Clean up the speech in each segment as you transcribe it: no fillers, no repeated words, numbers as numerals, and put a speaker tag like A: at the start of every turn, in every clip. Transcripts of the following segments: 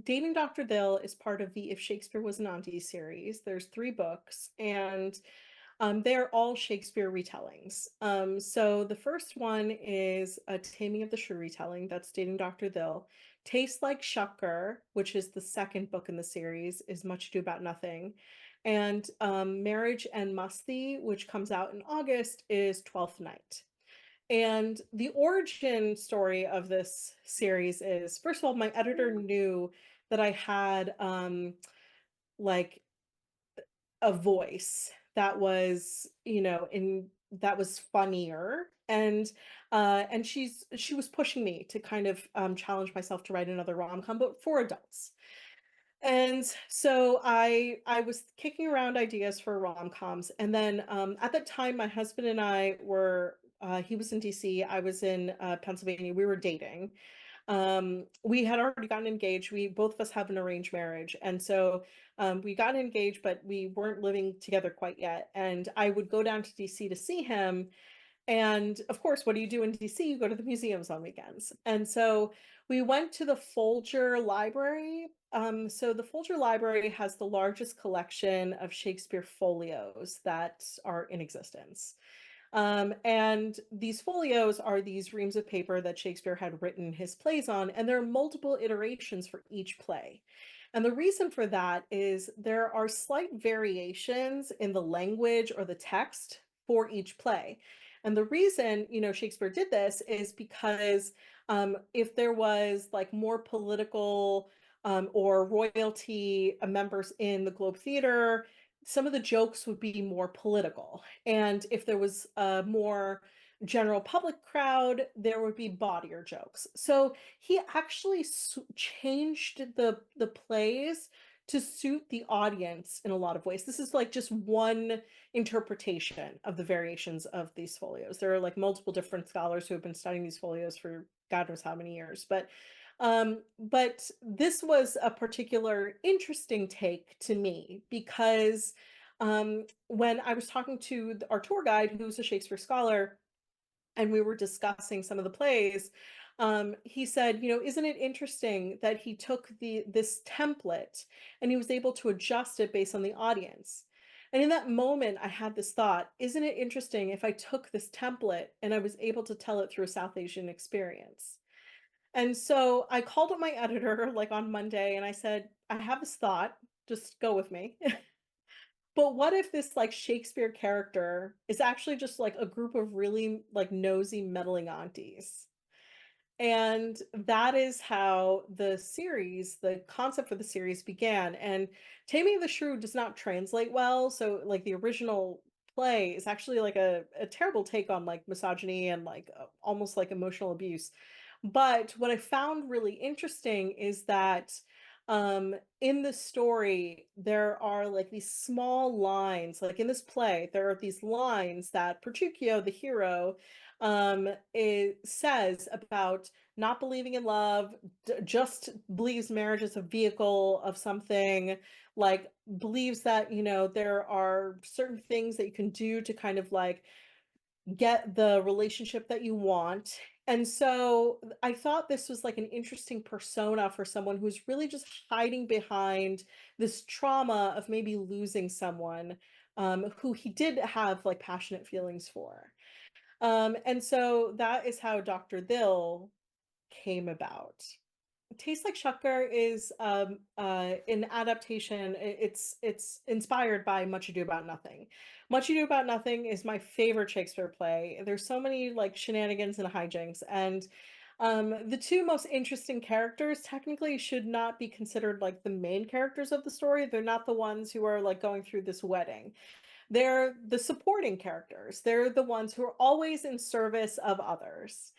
A: Dating Dr. Dill is part of the If Shakespeare Was an Auntie series. There's three books, and they're all Shakespeare retellings. So the first one is A Taming of the Shrew retelling. That's Dating Dr. Dill. Tastes Like Shucker, which is the second book in the series, is Much Ado About Nothing. And Marriage and Masti, which comes out in August, is Twelfth Night. And the origin story of this series is, first of all, my editor knew that I had like a voice that was, that was funnier, and she was pushing me to kind of challenge myself to write another rom-com, but for adults. And so I was kicking around ideas for rom-coms, and then at that time my husband and I were he was in DC, I was in Pennsylvania. We were dating. We had already gotten engaged. We both of us have an arranged marriage, and so we got engaged, but we weren't living together quite yet. And I would go down to DC to see him, and of course, what do you do in DC? You go to the museums on weekends. And so we went to the Folger Library. So the Folger Library has the largest collection of Shakespeare folios that are in existence. And these folios are these reams of paper that Shakespeare had written his plays on, and there are multiple iterations for each play. And the reason for that is there are slight variations in the language or the text for each play. And the reason, Shakespeare did this is because if there was like more political or royalty members in the Globe Theater, some of the jokes would be more political. And if there was a more general public crowd, there would be bawdier jokes. So he actually changed the plays to suit the audience in a lot of ways. This is like just one interpretation of the variations of these folios. There are like multiple different scholars who have been studying these folios for God knows how many years, but this was a particular interesting take to me because when I was talking to our tour guide, who's a Shakespeare scholar, and we were discussing some of the plays, he said, isn't it interesting that he took this template and he was able to adjust it based on the audience? And in that moment, I had this thought, isn't it interesting if I took this template and I was able to tell it through a South Asian experience? And so I called up my editor like on Monday and I said, I have this thought, just go with me. But what if this like Shakespeare character is actually just like a group of really like nosy meddling aunties? And that is how the concept for the series began. And Taming of the Shrew does not translate well. So like the original play is actually like a terrible take on like misogyny and like almost like emotional abuse. But what I found really interesting is that in the story, there are like these small lines, like in this play, there are these lines that Petruchio, the hero, it says about not believing in love, just believes marriage is a vehicle of something, like believes that, there are certain things that you can do to kind of like get the relationship that you want. And so I thought this was like an interesting persona for someone who's really just hiding behind this trauma of maybe losing someone who he did have like passionate feelings for. And so that is how Dr. Dill came about. Tastes Like Shucker is an adaptation. It's inspired by Much Ado About Nothing. Much Ado About Nothing is my favorite Shakespeare play. There's so many like shenanigans and hijinks, and the two most interesting characters technically should not be considered like the main characters of the story. They're not the ones who are like going through this wedding. They're the supporting characters. They're the ones who are always in service of others.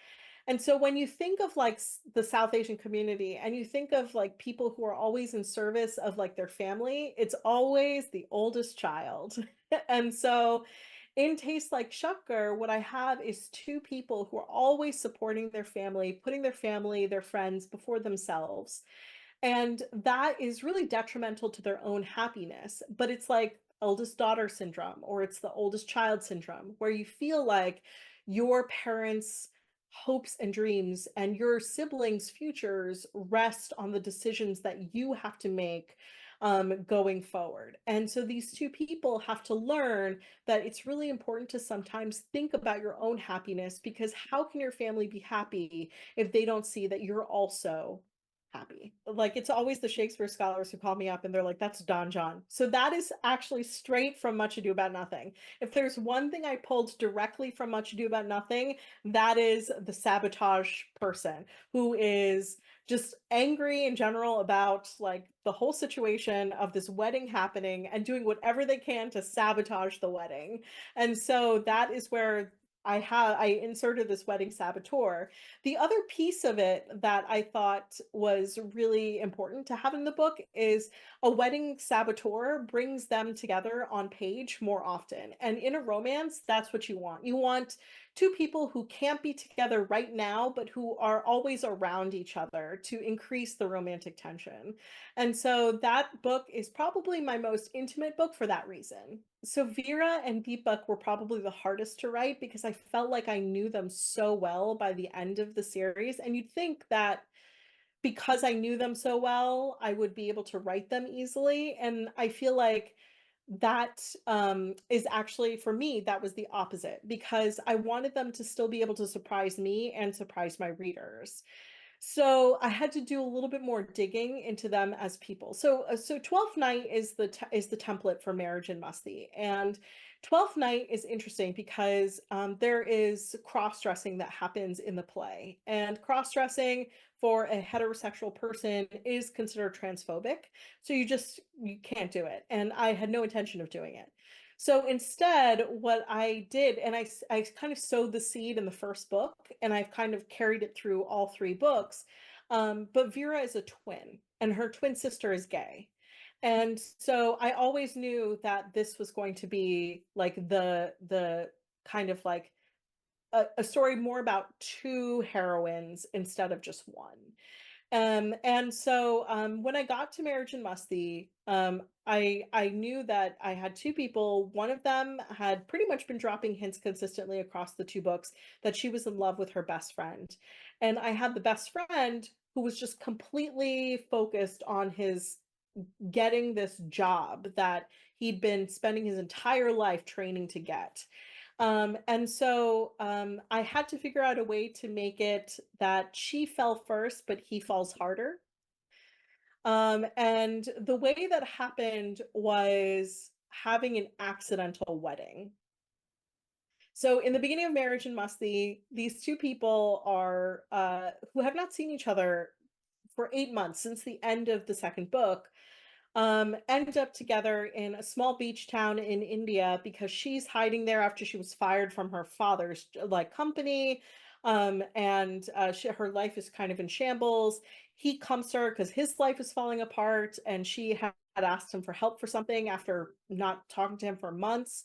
A: And so when you think of like the South Asian community and you think of like people who are always in service of like their family, it's always the oldest child. And so in Taste Like Shucker, what I have is two people who are always supporting their family, putting their family, their friends before themselves. And that is really detrimental to their own happiness. But it's like eldest daughter syndrome, or it's the oldest child syndrome, where you feel like your parents hopes and dreams, and your siblings' futures rest on the decisions that you have to make going forward. And so these two people have to learn that it's really important to sometimes think about your own happiness, because how can your family be happy if they don't see that you're also happy? Like, it's always the Shakespeare scholars who call me up and they're like, that's Don John. So that is actually straight from Much Ado About Nothing. If there's one thing I pulled directly from Much Ado About Nothing, that is the sabotage person who is just angry in general about like the whole situation of this wedding happening and doing whatever they can to sabotage the wedding. And so that is where I inserted this wedding saboteur. The other piece of it that I thought was really important to have in the book is a wedding saboteur brings them together on page more often. And in a romance, that's what you want. You want two people who can't be together right now, but who are always around each other to increase the romantic tension. And so that book is probably my most intimate book for that reason. So Vera and Deepak were probably the hardest to write because I felt like I knew them so well by the end of the series. And you'd think that because I knew them so well, I would be able to write them easily. And I feel like that is actually, for me, that was the opposite, because I wanted them to still be able to surprise me and surprise my readers. So I had to do a little bit more digging into them as people. So 12th Night is the template for Marriage and Musty. And 12th Night is interesting because there is cross-dressing that happens in the play. And cross-dressing for a heterosexual person is considered transphobic. So you can't do it. And I had no intention of doing it. So instead, what I did, and I kind of sowed the seed in the first book, and I've kind of carried it through all three books. But Vera is a twin, and her twin sister is gay. And so I always knew that this was going to be like the kind of like a story more about two heroines instead of just one. And so when I got to Marriage and Musty, I knew that I had two people. One of them had pretty much been dropping hints consistently across the two books that she was in love with her best friend. And I had the best friend who was just completely focused on his getting this job that he'd been spending his entire life training to get. And so I had to figure out a way to make it that she fell first, but he falls harder. And the way that happened was having an accidental wedding. So in the beginning of Marriage and Musty, these two people are who have not seen each other for 8 months since the end of the second book, ended up together in a small beach town in India because she's hiding there after she was fired from her father's like company. And her life is kind of in shambles. He comes to her because his life is falling apart, and she had asked him for help for something after not talking to him for months.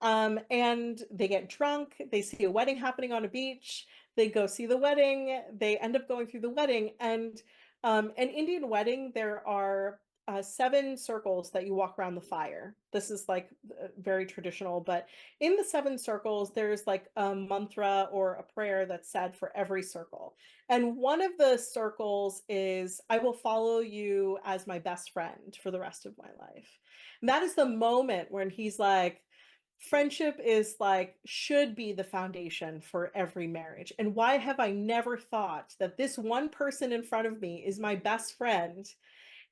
A: And they get drunk, they see a wedding happening on a beach, they go see the wedding, they end up going through the wedding. And an Indian wedding, there are 7 circles that you walk around the fire. This is like very traditional, but in the 7 circles, there's like a mantra or a prayer that's said for every circle. And one of the circles is, I will follow you as my best friend for the rest of my life. And that is the moment when he's like, friendship is like, should be the foundation for every marriage. And why have I never thought that this one person in front of me is my best friend,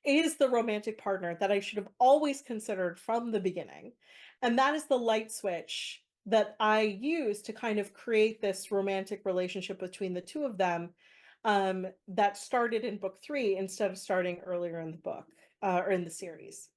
A: is the romantic partner that I should have always considered from the beginning? And that is the light switch that I use to kind of create this romantic relationship between the two of them, that started in book 3 instead of starting earlier in the book or in the series.